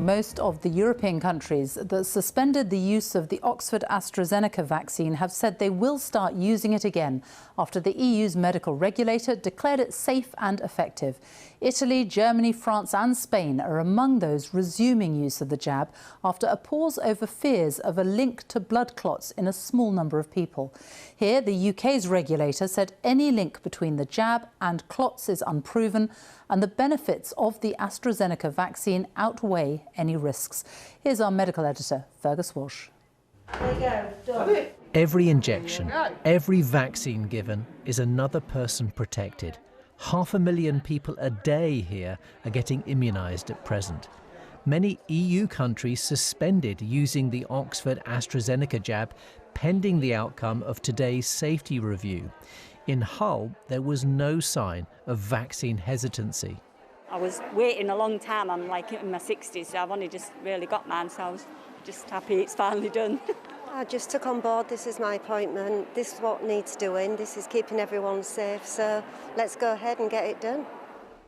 Most of the European countries that suspended the use of the Oxford Astrazeneca vaccine have said they will start using it again after the EU's medical regulator declared it safe and effective. Italy, Germany, France and Spain are among those resuming use of the jab after a pause over fears of a link to blood clots in a small number of people. Here, the UK's regulator said any link between the jab and clots is unproven and the benefits of the AstraZeneca vaccine outweigh any risks. Here's our medical editor, Fergus Walsh. There you go, done. Every injection, every vaccine given is another person protected. 500,000 people a day here are getting immunised at present. Many EU countries suspended using the Oxford Astrazeneca jab pending the outcome of today's safety review. In Hull, there was no sign of vaccine hesitancy. I was waiting a long time. I'm like in my 60s, so I've only just really got mine, so I was just happy it's finally done. I just took on board, this is my appointment, this is what needs doing, this is keeping everyone safe, so let's go ahead and get it done.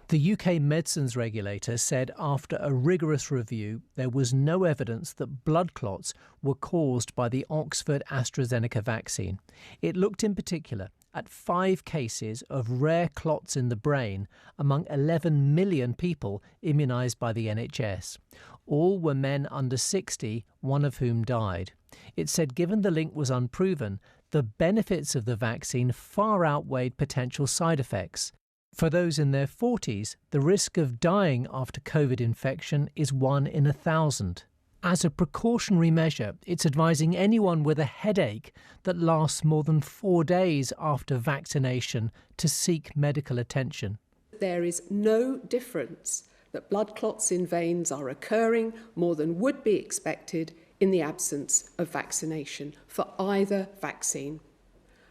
The UK medicines regulator said after a rigorous review, there was no evidence that blood clots were caused by the Oxford AstraZeneca vaccine. It looked in particular at 5 cases of rare clots in the brain among 11 million people immunised by the NHS. All were men under 60, one of whom died. It said given the link was unproven, the benefits of the vaccine far outweighed potential side effects. For those in their 40s, the risk of dying after COVID infection is 1 in 1,000. As a precautionary measure, it's advising anyone with a headache that lasts more than 4 days after vaccination to seek medical attention. There is no difference that blood clots in veins are occurring more than would be expected in the absence of vaccination for either vaccine.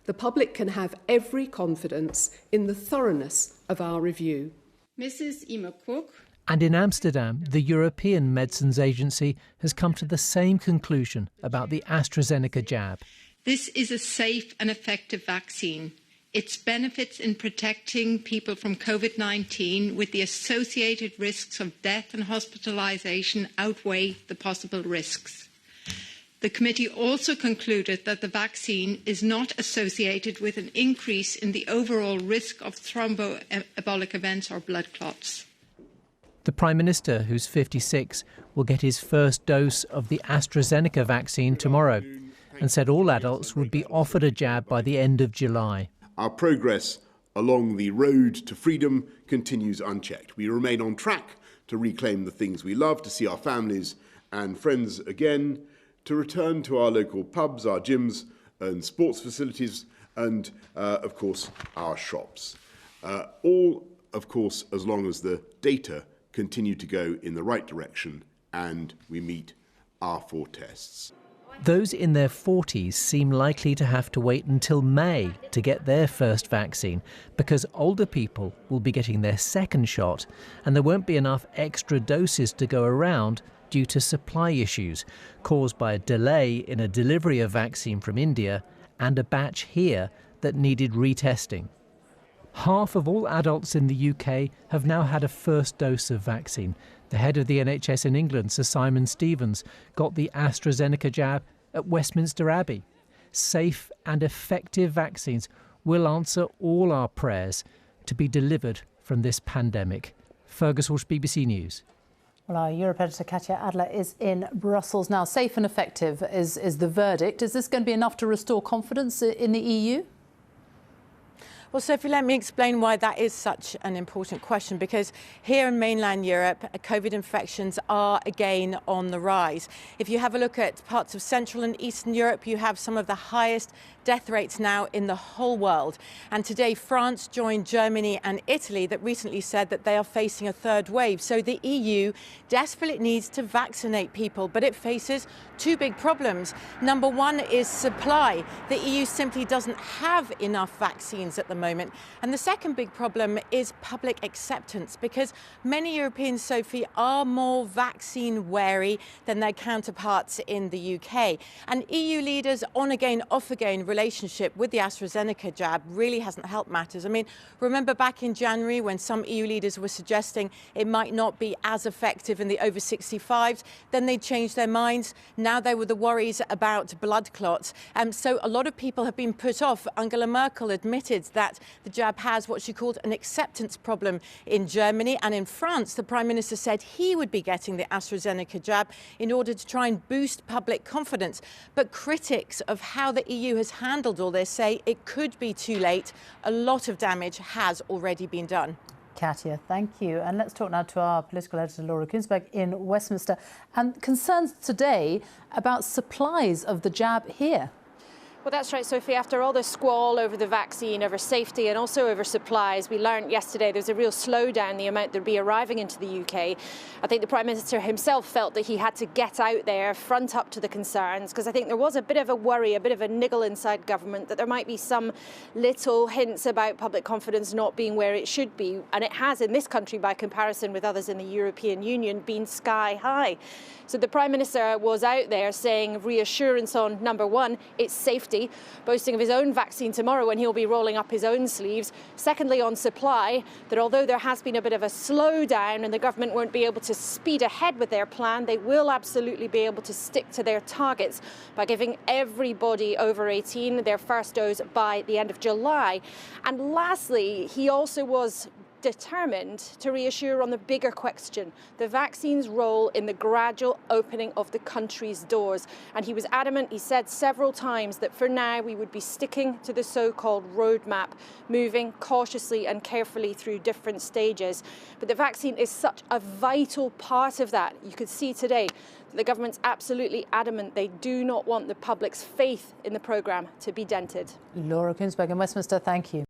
The public can have every confidence in the thoroughness of our review. Mrs. Ima Cook. And in Amsterdam, the European Medicines Agency has come to the same conclusion about the AstraZeneca jab. This is a safe and effective vaccine. Its benefits in protecting people from COVID-19 with the associated risks of death and hospitalisation outweigh the possible risks. The committee also concluded that the vaccine is not associated with an increase in the overall risk of thromboembolic events or blood clots. The Prime Minister, who's 56, will get his first dose of the AstraZeneca vaccine tomorrow and said all adults would be offered a jab by the end of July. Our progress along the road to freedom continues unchecked. We remain on track to reclaim the things we love, to see our families and friends again, to return to our local pubs, our gyms and sports facilities and, of course, our shops. All, of course, as long as the data continue to go in the right direction and we meet our 4 tests. Those in their 40s seem likely to have to wait until May to get their first vaccine because older people will be getting their second shot and there won't be enough extra doses to go around due to supply issues caused by a delay in a delivery of vaccine from India and a batch here that needed retesting. Half of all adults in the UK have now had a first dose of vaccine. The head of the NHS in England, Sir Simon Stevens, got the AstraZeneca jab at Westminster Abbey. Safe and effective vaccines will answer all our prayers to be delivered from this pandemic. Fergus Walsh, BBC News. Well, our Europe editor Katya Adler is in Brussels now. Safe and effective is the verdict. Is this going to be enough to restore confidence in the EU? Well, Sophie, let me explain why that is such an important question, because here in mainland Europe, COVID infections are again on the rise. If you have a look at parts of Central and Eastern Europe, you have some of the highest death rates now in the whole world. And today, France joined Germany and Italy that recently said that they are facing a third wave. So the EU desperately needs to vaccinate people, but it faces 2 big problems. Number one is supply. The EU simply doesn't have enough vaccines at the moment. And the second big problem is public acceptance, because many Europeans, Sophie, are more vaccine wary than their counterparts in the UK. And EU leaders' on-again, off-again relationship with the AstraZeneca jab really hasn't helped matters. I mean, remember back in January when some EU leaders were suggesting it might not be as effective in the over 65s, then they changed their minds. Now there were the worries about blood clots. So a lot of people have been put off. Angela Merkel admitted that the jab has what she called an acceptance problem in Germany, and in France the Prime Minister said he would be getting the AstraZeneca jab in order to try and boost public confidence. But critics of how the EU has handled all this say it could be too late. A lot of damage has already been done. Katya, thank you. And let's talk now to our political editor, Laura Kuenssberg, in Westminster. And concerns today about supplies of the jab here. Well, that's right, Sophie. After all the squall over the vaccine, over safety and also over supplies, we learned yesterday there's a real slowdown in the amount that will be arriving into the UK. I think the Prime Minister himself felt that he had to get out there, front up to the concerns, because I think there was a bit of a worry, a bit of a niggle inside government that there might be some little hints about public confidence not being where it should be. And it has in this country, by comparison with others in the European Union, been sky high. So the Prime Minister was out there saying reassurance on, number one, its safety, boasting of his own vaccine tomorrow when he'll be rolling up his own sleeves. Secondly, on supply, that although there has been a bit of a slowdown and the government won't be able to speed ahead with their plan, they will absolutely be able to stick to their targets by giving everybody over 18 their first dose by the end of July. And lastly, he also was determined to reassure on the bigger question, the vaccine's role in the gradual opening of the country's doors. And he was adamant, he said several times, that for now we would be sticking to the so-called roadmap, moving cautiously and carefully through different stages. But the vaccine is such a vital part of that. You could see today that the government's absolutely adamant they do not want the public's faith in the programme to be dented. Laura Kuenssberg in Westminster, thank you.